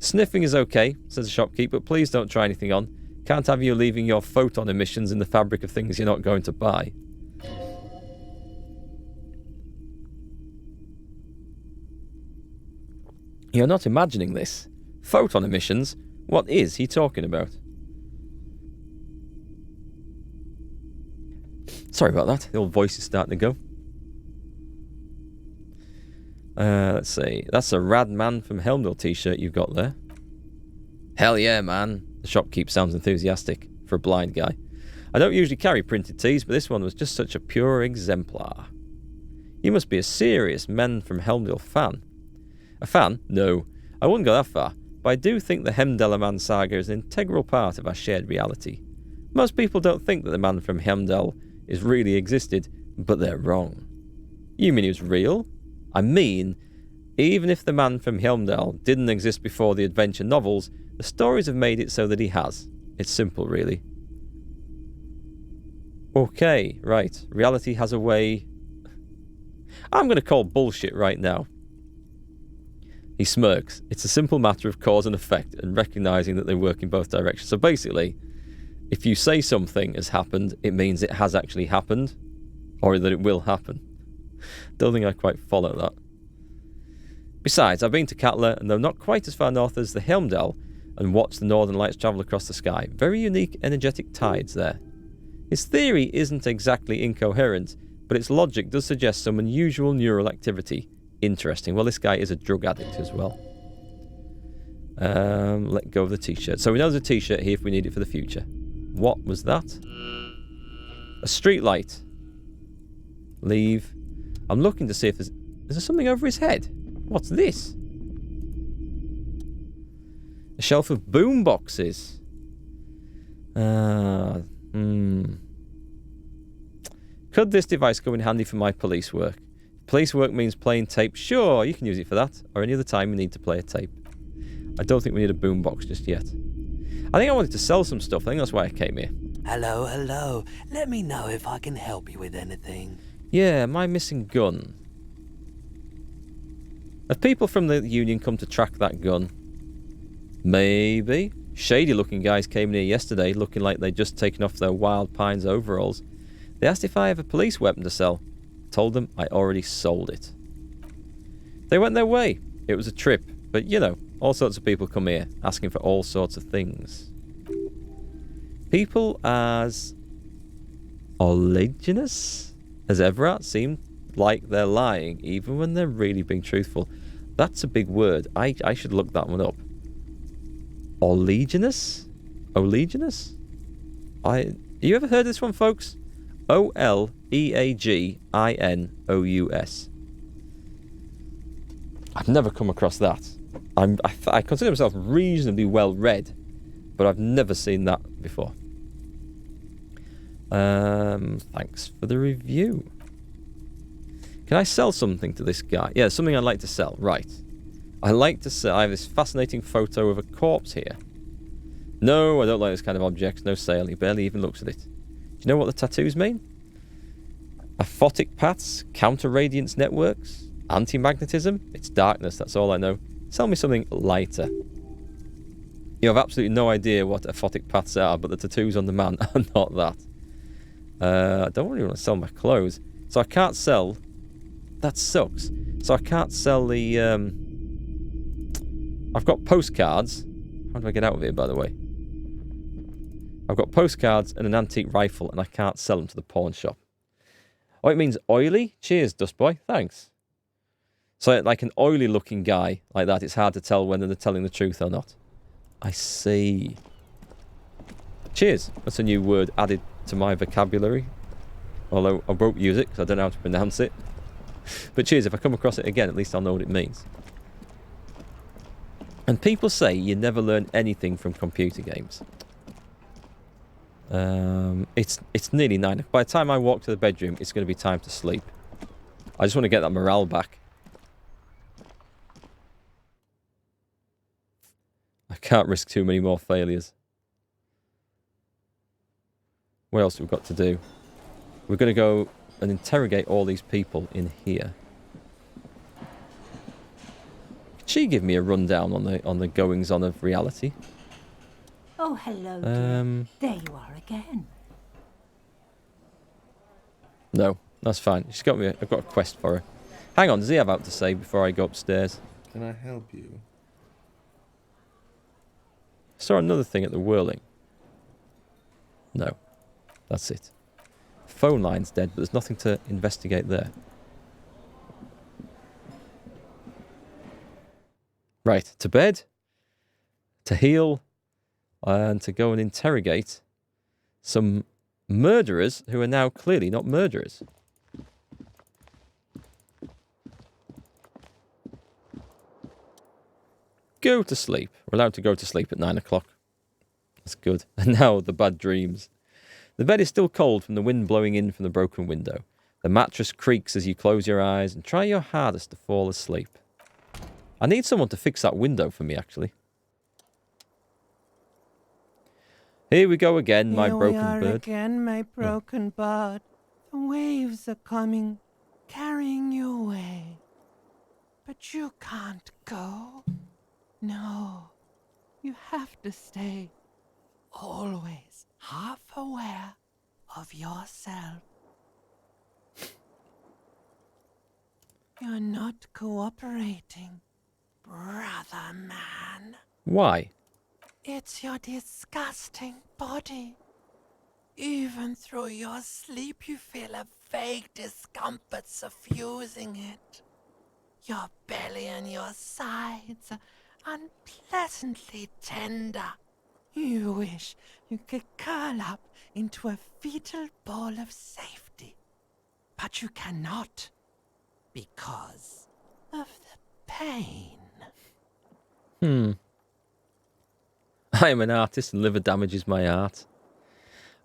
Sniffing is okay, says the shopkeep, but please don't try anything on. Can't have you leaving your photon emissions in the fabric of things you're not going to buy. You're not imagining this. Photon emissions? What is he talking about? Sorry about that. The old voice is starting to go. Let's see. That's a Rad Man from Helmdale t-shirt you've got there. Hell yeah, man. The shopkeep sounds enthusiastic for a blind guy. I don't usually carry printed tees, but this one was just such a pure exemplar. You must be a serious Men from Helmdale fan. A fan? No, I wouldn't go that far, but I do think the Hemdale Man saga is an integral part of our shared reality. Most people don't think that the man from Hemdale is really existed, but they're wrong. You mean he was real? I mean, even if the man from Helmdale didn't exist before the adventure novels, the stories have made it so that he has. It's simple, really. Okay, right. Reality has a way... I'm going to call bullshit right now. He smirks. It's a simple matter of cause and effect and recognising that they work in both directions. So basically, if you say something has happened, it means it has actually happened, or that it will happen. Don't think I quite follow that. Besides, I've been to Catler, and though not quite as far north as the Helmdale, and watched the northern lights travel across the sky. Very unique, energetic tides there. His theory isn't exactly incoherent, but its logic does suggest some unusual neural activity. Interesting. Well, this guy is a drug addict as well. Let go of the t-shirt. So we know there's a t-shirt here if we need it for the future. What was that? A street light. Leave. I'm looking to see if there's... Is there something over his head? What's this? A shelf of boom boxes. Could this device come in handy for my police work? Police work means playing tape. Sure, you can use it for that. Or any other time you need to play a tape. I don't think we need a boombox just yet. I think I wanted to sell some stuff. I think that's why I came here. Hello, hello. Let me know if I can help you with anything. Yeah, my missing gun. Have people from the Union come to track that gun? Maybe. Shady looking guys came in here yesterday looking like they'd just taken off their Wild Pines overalls. They asked if I have a police weapon to sell. Told them I already sold it. They went their way. It was a trip. But, you know, all sorts of people come here asking for all sorts of things. People as oleaginous as Everett seem like they're lying even when they're really being truthful. That's a big word. I should look that one up. Oleaginous? Oleaginous? You ever heard of this one, folks? Oleaginous. I've never come across that. I consider myself reasonably well read, but I've never seen that before. Thanks for the review. Can I sell something to this guy? Yeah, something I'd like to sell. Right. I like to sell. I have this fascinating photo of a corpse here. No, I don't like this kind of objects. No sale. He barely even looks at it. Do you know what the tattoos mean? Aphotic paths, counter-radiance networks, anti-magnetism. It's darkness, that's all I know. Sell me something lighter. You have absolutely no idea what aphotic paths are, but the tattoos on the man are not that. I don't really want to sell my clothes. So I can't sell... That sucks. So I can't sell the... I've got postcards. How do I get out of here, by the way? I've got postcards and an antique rifle, and I can't sell them to the pawn shop. Oh, it means oily? Cheers, Dustboy. Thanks. So, like an oily-looking guy like that, it's hard to tell whether they're telling the truth or not. I see. Cheers. That's a new word added to my vocabulary. Although I won't use it because I don't know how to pronounce it. But cheers, if I come across it again, at least I'll know what it means. And people say you never learn anything from computer games. It's nearly 9. By the time I walk to the bedroom, it's going to be time to sleep. I just want to get that morale back. I can't risk too many more failures. What else have we got to do? We're going to go and interrogate all these people in here. she give me a rundown on the goings on of reality? Oh, hello, dear. There you are again. No, that's fine. She's got me. I've got a quest for her. Hang on, does he have out to say before I go upstairs? Can I help you? Saw another thing at the whirling. No, that's it. Phone line's dead, but there's nothing to investigate there. Right, to bed, to heal, and to go and interrogate some murderers who are now clearly not murderers. Go to sleep. We're allowed to go to sleep at 9 o'clock. That's good. And now the bad dreams. The bed is still cold from the wind blowing in from the broken window. The mattress creaks as you close your eyes and try your hardest to fall asleep. I need someone to fix that window for me, actually. Here we go again, my broken bird. Here we are again, my broken bird. The waves are coming, carrying you away. But you can't go. No, you have to stay. Always half aware of yourself. You're not cooperating, brother man. Why? It's your disgusting body. Even through your sleep, you feel a vague discomfort suffusing it. Your belly and your sides are unpleasantly tender. You wish you could curl up into a fetal ball of safety. But you cannot, because of the pain. I am an artist and liver damage is my art.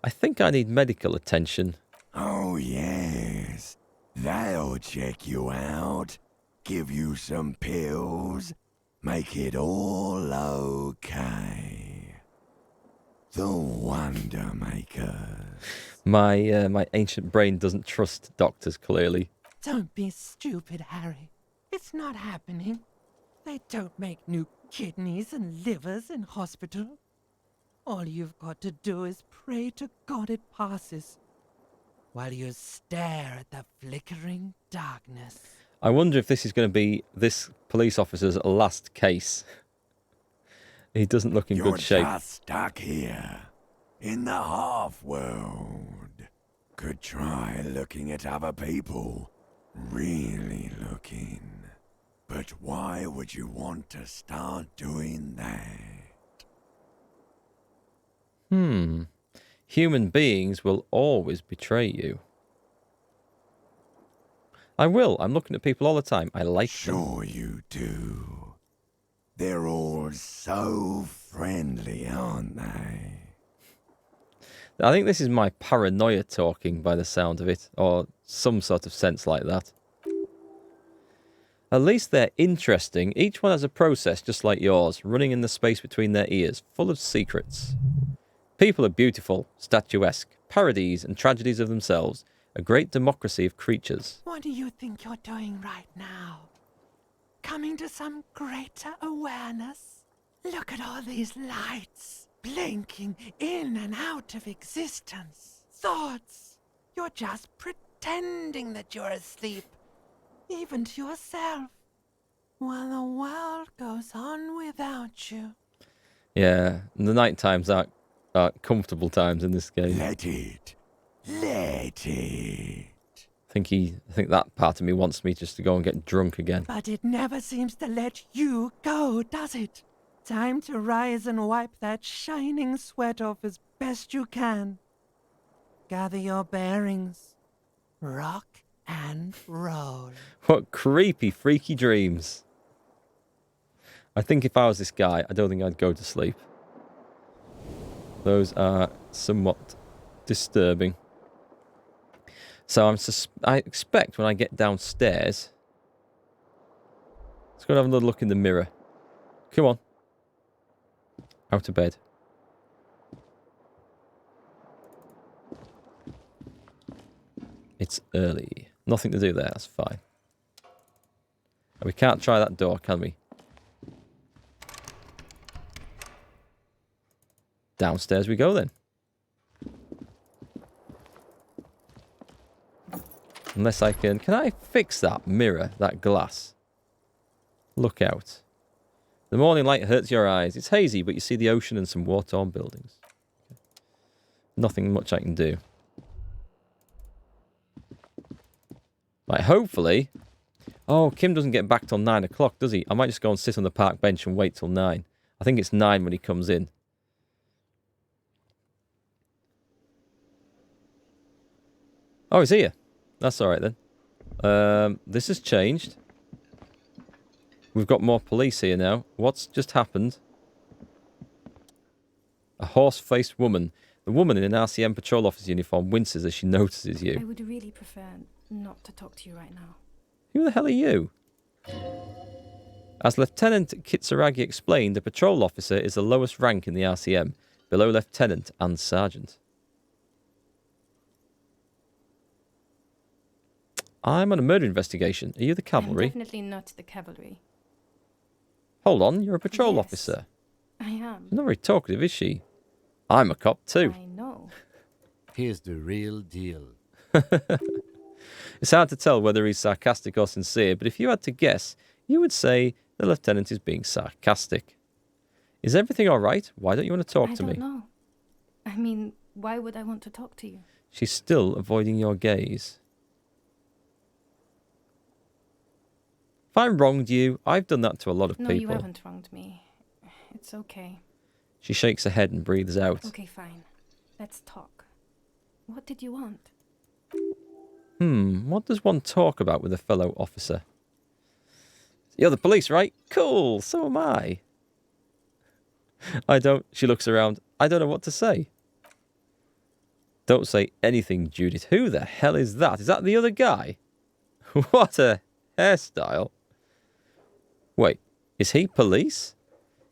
I think I need medical attention. Oh, yes. They'll check you out, give you some pills, make it all okay. The Wonder Makers. My ancient brain doesn't trust doctors, clearly. Don't be stupid, Harry. It's not happening. They don't make new kidneys and livers in hospital. All you've got to do is pray to God it passes, while you stare at the flickering darkness. I wonder if this is going to be this police officer's last case. He doesn't look in good shape. You're just stuck here, in the half-world. Could try looking at other people, really looking. But why would you want to start doing that? Human beings will always betray you. I will. I'm looking at people all the time. I like them. Sure you do. They're all so friendly, aren't they? I think this is my paranoia talking by the sound of it, or some sort of sense like that. At least they're interesting. Each one has a process just like yours, running in the space between their ears, full of secrets. People are beautiful, statuesque, parodies and tragedies of themselves, a great democracy of creatures. What do you think you're doing right now? Coming to some greater awareness? Look at all these lights, blinking in and out of existence. Thoughts. You're just pretending that you're asleep, even to yourself, while the world goes on without you. Yeah, and the night times aren't comfortable times in this game. Let it. Let it. I think that part of me wants me just to go and get drunk again. But it never seems to let you go, does it? Time to rise and wipe that shining sweat off as best you can. Gather your bearings. Rock and roll. What creepy, freaky dreams. I think if I was this guy, I don't think I'd go to sleep. Those are somewhat disturbing. So I expect when I get downstairs... Let's go and have another look in the mirror. Come on. Out of bed. It's early. Nothing to do there, that's fine. And we can't try that door, can we? Downstairs we go then. Unless I can... Can I fix that mirror, that glass? Look out. The morning light hurts your eyes. It's hazy, but you see the ocean and some war-torn buildings. Nothing much I can do. Right, hopefully... Oh, Kim doesn't get back till 9 o'clock, does he? I might just go and sit on the park bench and wait till 9. I think it's 9 when he comes in. Oh, he's here. That's alright then. This has changed. We've got more police here now. What's just happened? A horse-faced woman. The woman in an RCM patrol officer uniform winces as she notices you. I would really prefer not to talk to you right now. Who the hell are you? As Lieutenant Kitsuragi explained, a patrol officer is the lowest rank in the RCM, below lieutenant and sergeant. I'm on a murder investigation. Are you the cavalry? I'm definitely not the cavalry. Hold on, you're a patrol Yes, officer. I am. She's not very talkative, is she? I'm a cop too. I know. Here's the real deal. It's hard to tell whether he's sarcastic or sincere, but if you had to guess, you would say the lieutenant is being sarcastic. Is everything all right? Why don't you want to talk to me? I don't know. I mean, why would I want to talk to you? She's still avoiding your gaze. If I wronged you, I've done that to a lot of No, people. you haven't wronged me. It's okay. She shakes her head and breathes out. Okay, fine. Let's talk. What did you want? What does one talk about with a fellow officer? You're the police, right? Cool, so am I. She looks around. I don't know what to say. Don't say anything, Judith. Who the hell is that? Is that the other guy? What a hairstyle. Wait, is he police?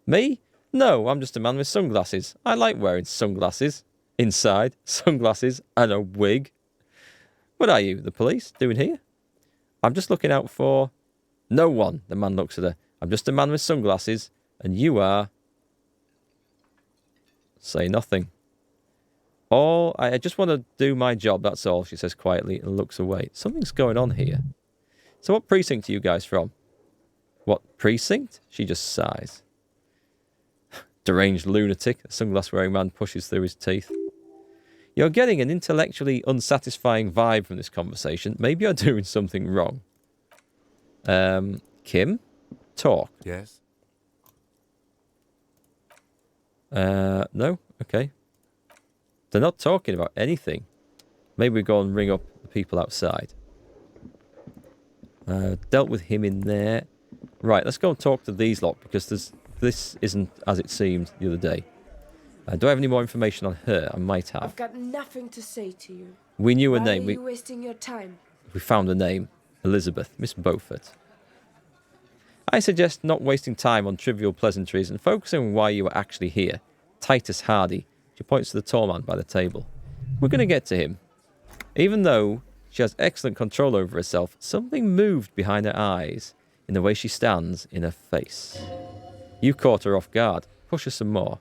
Me? No, I'm just a man with sunglasses. I like wearing sunglasses. Inside, sunglasses and a wig. What are you, the police, doing here? I'm just looking out for... No one, the man looks at her. I'm just a man with sunglasses, and you are... Say nothing. I just want to do my job, that's all, she says quietly and looks away. Something's going on here. So what precinct are you guys from? What precinct? She just sighs. Deranged lunatic, a sunglass-wearing man pushes through his teeth. You're getting an intellectually unsatisfying vibe from this conversation. Maybe you're doing something wrong. Kim? Talk. Yes? No? Okay. They're not talking about anything. Maybe we go and ring up the people outside. Dealt with him in there. Right, let's go and talk to these lot, because this isn't as it seemed the other day. Do I have any more information on her? I might have. I've got nothing to say to you. We knew her Why name. are you wasting your time? We found her name. Elizabeth. Miss Beaufort. I suggest not wasting time on trivial pleasantries and focusing on why you are actually here. Titus Hardy. She points to the tall man by the table. We're going to get to him. Even though she has excellent control over herself, something moved behind her eyes in the way she stands in her face. You caught her off guard. Push her some more.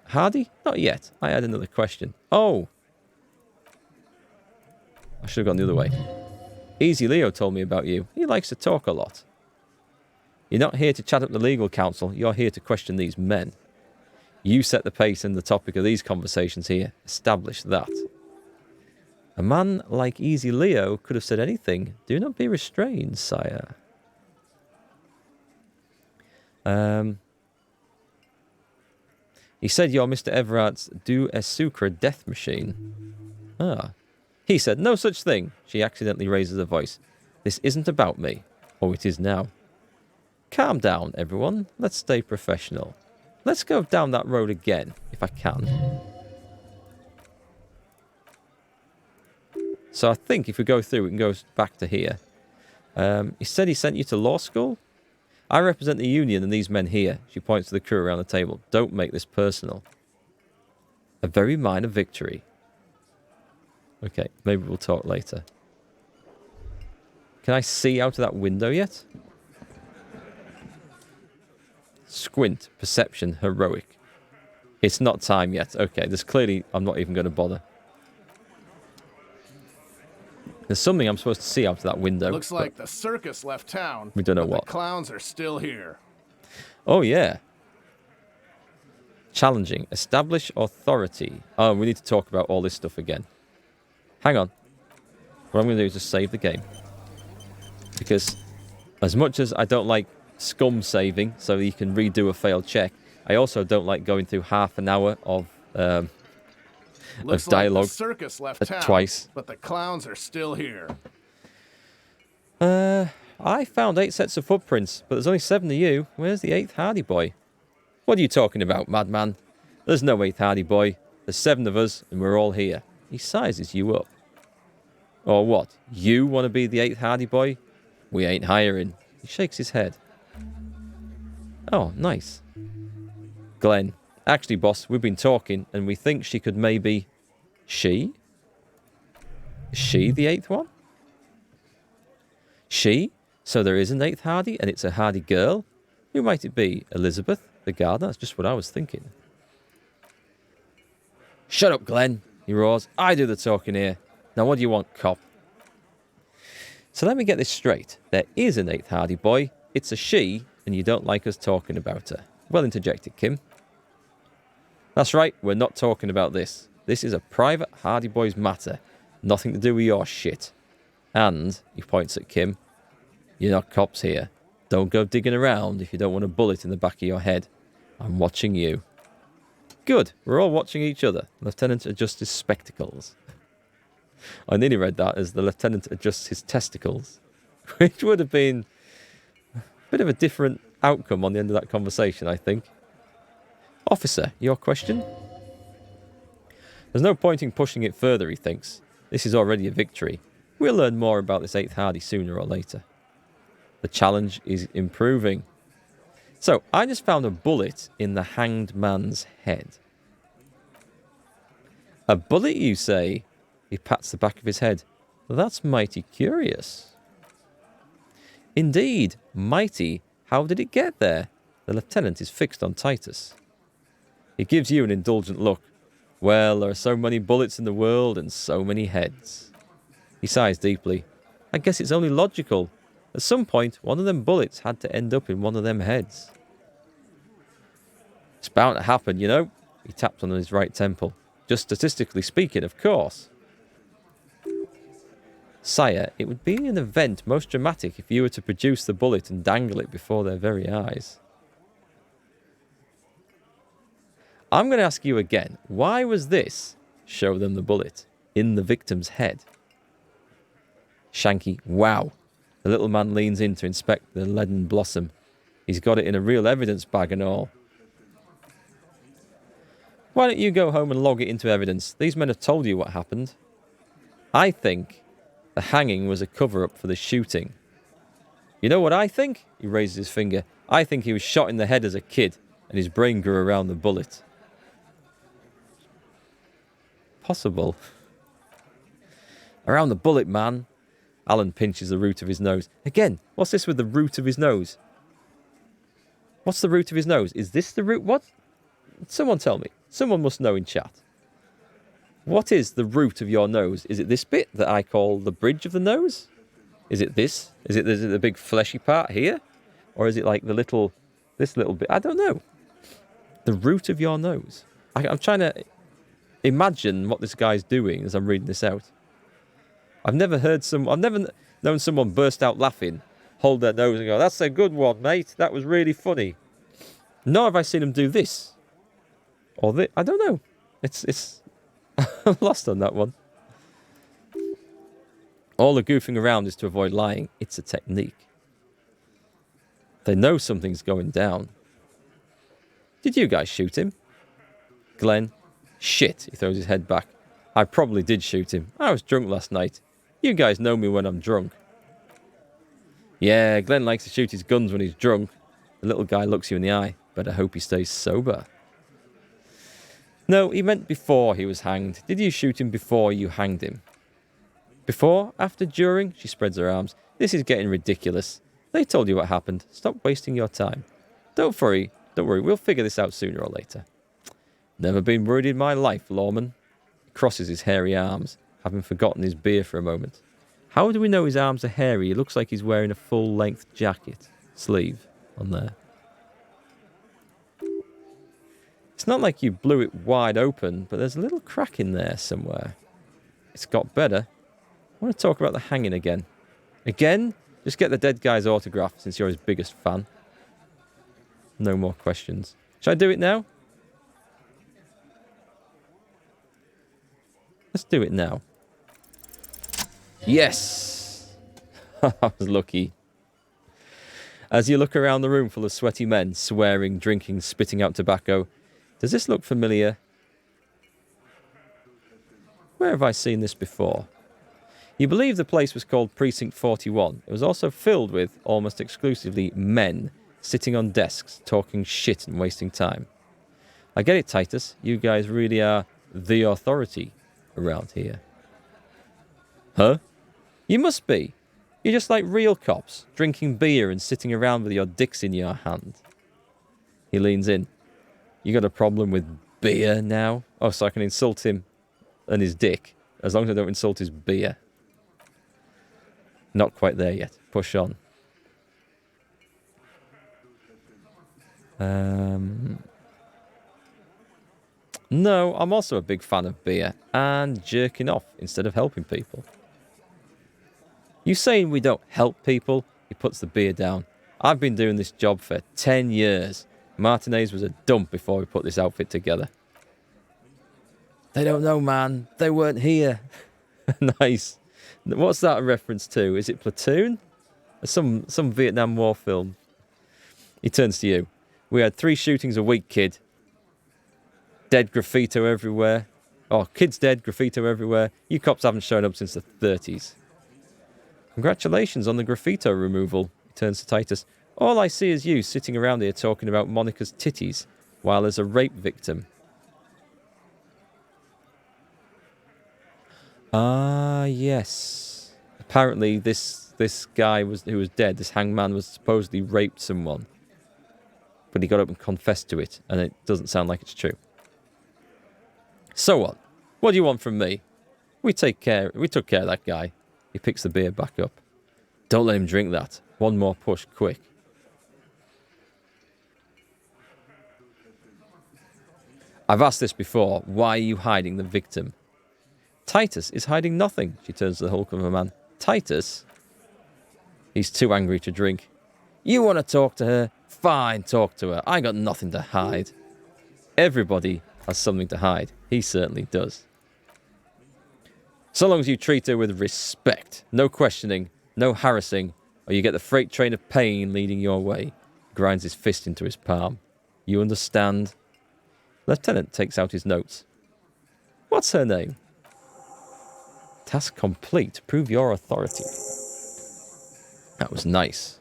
Hardy? Not yet. I had another question. Oh! I should have gone the other way. Easy Leo told me about you. He likes to talk a lot. You're not here to chat up the legal counsel. You're here to question these men. You set the pace and the topic of these conversations here. Establish that. A man like Easy Leo could have said anything. Do not be restrained, sire. He said you're Mr. Everard's Du Sucre death machine. Ah. He said no such thing. She accidentally raises her voice. This isn't about me. Oh, it is now. Calm down, everyone. Let's stay professional. Let's go down that road again, if I can. So I think if we go through, we can go back to here. He said he sent you to law school? I represent the union and these men here. She points to the crew around the table. Don't make this personal. A very minor victory. Okay, maybe we'll talk later. Can I see out of that window yet? Squint. Perception. Heroic. It's not time yet. Okay, there's clearly... I'm not even going to bother. There's something I'm supposed to see out of that window. Looks like the circus left town. We don't know but what. The clowns are still here. Oh, yeah. Challenging. Establish authority. Oh, we need to talk about all this stuff again. Hang on. What I'm going to do is just save the game. Because as much as I don't like scum saving, so you can redo a failed check, I also don't like going through half an hour of dialogue like the circus left town, twice. But the clowns are still here. I found 8 sets of footprints, but there's only 7 of you. Where's the 8th Hardy Boy? What are you talking about, madman? There's no 8th Hardy Boy. There's 7 of us, and we're all here. He sizes you up. Or what? You want to be the 8th Hardy Boy? We ain't hiring. He shakes his head. Oh, nice. Glenn. Actually, boss, we've been talking, and we think she could maybe... She? Is she the 8th one? She? So there is an 8th Hardy, and it's a Hardy girl? Who might it be? Elizabeth? The gardener? That's just what I was thinking. Shut up, Glenn, he roars. I do the talking here. Now what do you want, cop? So let me get this straight. There is an 8th Hardy Boy. It's a she, and you don't like us talking about her. Well interjected, Kim. That's right, we're not talking about this. This is a private Hardy Boys matter. Nothing to do with your shit. And, he points at Kim, you're not cops here. Don't go digging around if you don't want a bullet in the back of your head. I'm watching you. Good, we're all watching each other. Lieutenant adjusts his spectacles. I nearly read that as the lieutenant adjusts his testicles, which would have been a bit of a different outcome on the end of that conversation, I think. Officer, your question? There's no point in pushing it further, he thinks. This is already a victory. We'll learn more about this 8th Hardy sooner or later. The challenge is improving. So, I just found a bullet in the hanged man's head. A bullet, you say? He pats the back of his head. That's mighty curious. Indeed, mighty. How did it get there? The lieutenant is fixed on Titus. He gives you an indulgent look. Well, there are so many bullets in the world and so many heads. He sighs deeply. I guess it's only logical. At some point, one of them bullets had to end up in one of them heads. It's bound to happen, you know. He tapped on his right temple. Just statistically speaking, of course. Sire, it would be an event most dramatic if you were to produce the bullet and dangle it before their very eyes. I'm going to ask you again, why was this, show them the bullet, in the victim's head? Shanky, wow. The little man leans in to inspect the leaden blossom. He's got it in a real evidence bag and all. Why don't you go home and log it into evidence? These men have told you what happened. I think the hanging was a cover-up for the shooting. You know what I think? He raises his finger. I think he was shot in the head as a kid, and his brain grew around the bullet. Possible. Around the bullet, man. Alan pinches the root of his nose. Again, what's this with the root of his nose? What's the root of his nose? Is this the root? What? Someone tell me. Someone must know in chat. What is the root of your nose? Is it this bit that I call the bridge of the nose? Is it this? Is it the big fleshy part here? Or is it like the little, this little bit? I don't know. The root of your nose. I'm trying to imagine what this guy's doing as I'm reading this out. I've never known someone burst out laughing, hold their nose and go, that's a good one, mate. That was really funny. Nor have I seen them do this. Or this. I don't know. It's I'm lost on that one. All the goofing around is to avoid lying. It's a technique. They know something's going down. Did you guys shoot him? Glenn. Shit, he throws his head back. I probably did shoot him. I was drunk last night. You guys know me when I'm drunk. Yeah, Glenn likes to shoot his guns when he's drunk. The little guy looks you in the eye. Better hope he stays sober. No, he meant before he was hanged. Did you shoot him before you hanged him? Before? After? During? She spreads her arms. This is getting ridiculous. They told you what happened. Stop wasting your time. Don't worry. Don't worry, we'll figure this out sooner or later. Never been worried in my life, lawman. He crosses his hairy arms, having forgotten his beer for a moment. How do we know his arms are hairy? He looks like he's wearing a full-length jacket. Sleeve on there. It's not like you blew it wide open, but there's a little crack in there somewhere. It's got better. I want to talk about the hanging again. Again? Just get the dead guy's autograph since you're his biggest fan. No more questions. Should I do it now? Let's do it now. Yes! I was lucky. As you look around the room full of sweaty men, swearing, drinking, spitting out tobacco, does this look familiar? Where have I seen this before? You believe the place was called Precinct 41. It was also filled with, almost exclusively, men sitting on desks, talking shit and wasting time. I get it, Titus. You guys really are the authority around here. Huh? You must be. You're just like real cops, drinking beer and sitting around with your dicks in your hand. He leans in. You got a problem with beer now? Oh, so I can insult him and his dick, as long as I don't insult his beer. Not quite there yet. Push on. No, I'm also a big fan of beer and jerking off instead of helping people. You saying we don't help people? He puts the beer down. I've been doing this job for 10 years. Martinez was a dump before we put this outfit together. They don't know, man. They weren't here. Nice. What's that a reference to? Is it Platoon? Some Vietnam War film. He turns to you. We had 3 shootings a week, kid. Dead graffito everywhere. Oh, kids dead, graffito everywhere. You cops haven't shown up since the 30s. Congratulations on the graffito removal. He turns to Titus. All I see is you sitting around here talking about Monica's titties while there's a rape victim. Ah, yes. Apparently this guy who was dead, this hangman, was supposedly raped someone. But he got up and confessed to it, and it doesn't sound like it's true. So what? What do you want from me? We took care of that guy. He picks the beer back up. Don't let him drink that. One more push, quick. I've asked this before. Why are you hiding the victim? Titus is hiding nothing, she turns to the hulk of a man. Titus? He's too angry to drink. You want to talk to her? Fine, talk to her. I got nothing to hide. Everybody has something to hide. He certainly does. So long as you treat her with respect. No questioning, no harassing, or you get the freight train of pain leading your way. He grinds his fist into his palm. You understand? Lieutenant takes out his notes. What's her name? Task complete. Prove your authority. That was nice.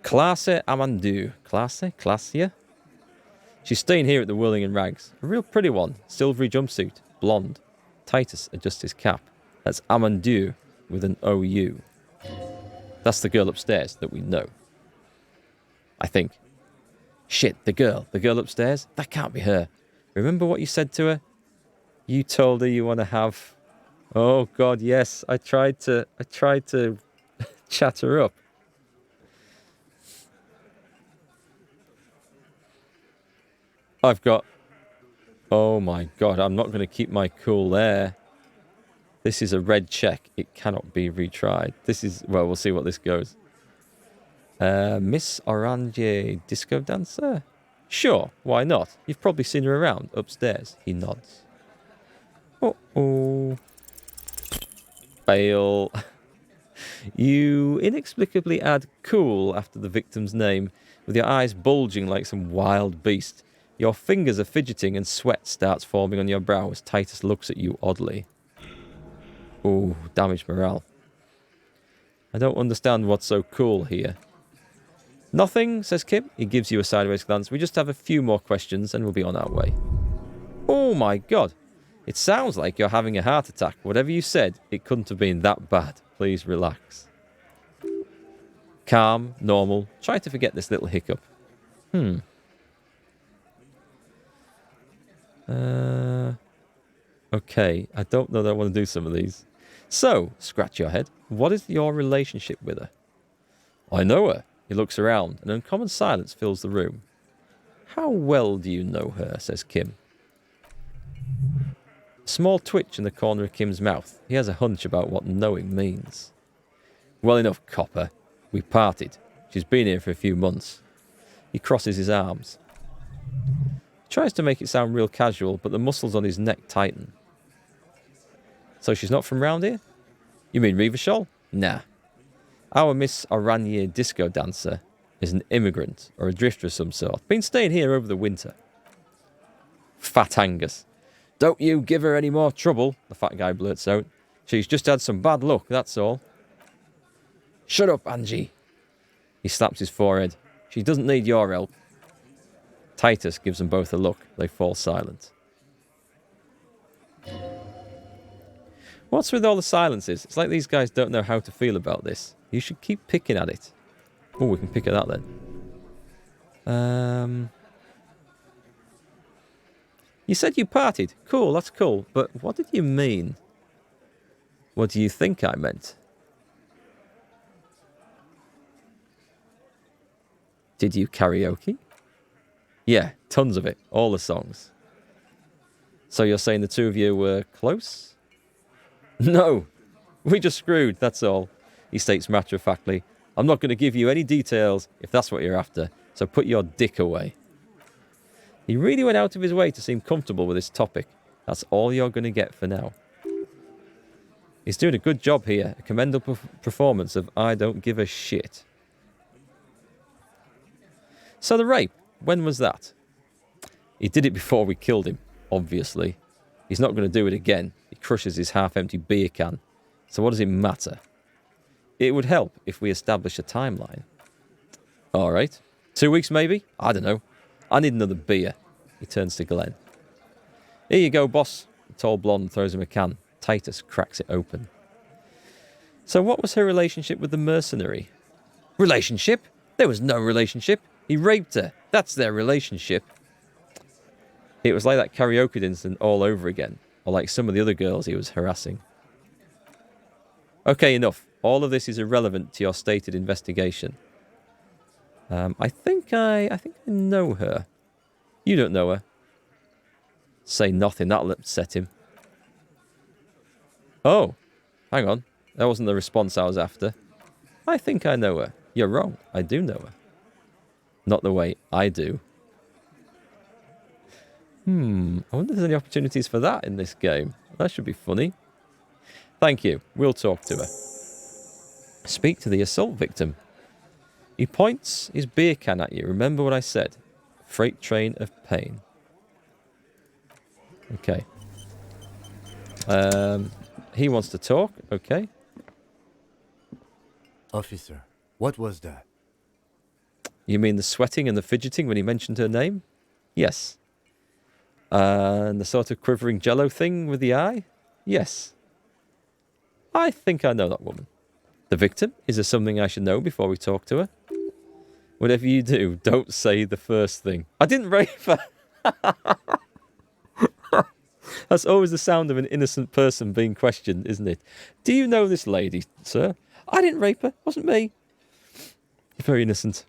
Classe Amandu. Classia? She's staying here at the Whirling in Rags. A real pretty one. Silvery jumpsuit. Blonde. Titus adjusts his cap. That's Amandu with an OU. That's the girl upstairs that we know. I think. Shit, the girl upstairs? That can't be her. Remember what you said to her? You told her you want to have... Oh God, yes. I tried to chat her up. I've got... Oh my God, I'm not going to keep my cool there. This is a red check. It cannot be retried. This is... Well, we'll see what this goes. Miss Orange disco dancer? Sure, why not? You've probably seen her around upstairs. He nods. Uh-oh. Fail. You inexplicably add cool after the victim's name, with your eyes bulging like some wild beast. Your fingers are fidgeting and sweat starts forming on your brow as Titus looks at you oddly. Ooh, damaged morale. I don't understand what's so cool here. Nothing, says Kip. He gives you a sideways glance. We just have a few more questions and we'll be on our way. Oh my God. It sounds like you're having a heart attack. Whatever you said, it couldn't have been that bad. Please relax. Calm, normal. Try to forget this little hiccup. Okay, I don't know that I want to do some of these. So, scratch your head. What is your relationship with her? I know her. He looks around. An uncommon silence fills the room. How well do you know her? Says Kim. A small twitch in the corner of Kim's mouth. He has a hunch about what knowing means. Well enough, copper. We parted. She's been here for a few months. He crosses his arms. He tries to make it sound real casual, but the muscles on his neck tighten. So she's not from round here? You mean Revachol? Nah. Our Miss Oranje disco dancer is an immigrant or a drifter of some sort. Been staying here over the winter. Fat Angus. Don't you give her any more trouble, the fat guy blurts out. She's just had some bad luck, that's all. Shut up, Angie. He slaps his forehead. She doesn't need your help. Titus gives them both a look. They fall silent. What's with all the silences? It's like these guys don't know how to feel about this. You should keep picking at it. Oh, we can pick at that then. You said you partied. Cool, that's cool. But what did you mean? What do you think I meant? Did you karaoke? Yeah, tons of it. All the songs. So you're saying the two of you were close? No, we just screwed, that's all. He states matter-of-factly. I'm not going to give you any details if that's what you're after, so put your dick away. He really went out of his way to seem comfortable with this topic. That's all you're going to get for now. He's doing a good job here. A commendable performance of I don't give a shit. So the rape, when was that? He did it before we killed him, obviously. He's not going to do it again. He crushes his half-empty beer can. So what does it matter? It would help if we establish a timeline. All right. 2 weeks maybe? I don't know. I need another beer. He turns to Glenn. Here you go, boss. The tall blonde throws him a can. Titus cracks it open. So what was her relationship with the mercenary? Relationship? There was no relationship. He raped her. That's their relationship. It was like that karaoke incident all over again. Or like some of the other girls he was harassing. Okay, enough. All of this is irrelevant to your stated investigation. I think I know her. You don't know her. Say nothing, that'll upset him. Oh, hang on. That wasn't the response I was after. I think I know her. You're wrong. I do know her. Not the way I do. I wonder if there's any opportunities for that in this game. That should be funny. Thank you. We'll talk to her. Speak to the assault victim. He points his beer can at you. Remember what I said. Freight train of pain. Okay. He wants to talk. Okay. Officer, what was that? You mean the sweating and the fidgeting when he mentioned her name? Yes. And the sort of quivering jello thing with the eye? Yes. I think I know that woman. The victim? Is there something I should know before we talk to her? Whatever you do, don't say the first thing. I didn't rape her. That's always the sound of an innocent person being questioned, isn't it? Do you know this lady, sir? I didn't rape her. Wasn't me. You're very innocent.